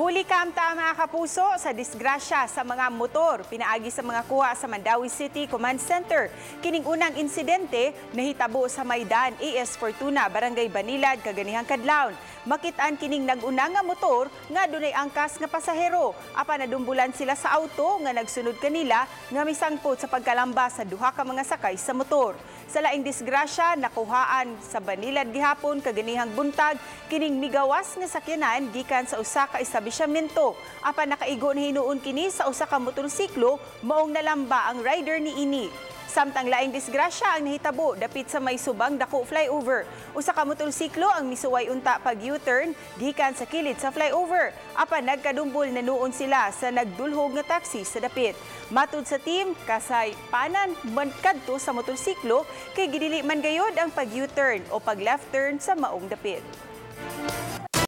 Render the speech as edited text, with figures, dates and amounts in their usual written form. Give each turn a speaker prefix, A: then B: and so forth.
A: Nahuli ka mga kapuso sa disgrasya sa mga motor pinaagi sa mga kuha sa Mandawi City Command Center. Kining unang insidente nahitabo sa Maydan AS Fortuna, Barangay Banilad, kaganihang kadlawon. Makitaan kining nag-una nga motor nga dunay angkas nga pasahero. Apan nadumbulan sila sa auto nga nagsunod kanila nga misangpot sa pagkalamba sa duha ka mga sakay sa motor. Sa laing disgrasya nakuhaan sa Banilad gihapon kaganihang buntag kining migawas nga sakyanan gikan sa usa ka establishmento. Apan nakaigo na hinuon kini sa usa ka motorsiklo maong nalamba ang rider ni ini. Samtang laing disgrasya ang nahitabo dapit sa may subang dako flyover. Usa ka motorsiklo ang misuway unta pag U-turn gikan sa kilid sa flyover. Apan nagkadumbol na nuon sila sa nagdulhog nga taxi sa dapit. Matud sa team, kasay panan man kadto sa motorsiklo kay gidili man gayod ang pag U-turn o pag left turn sa maong dapit.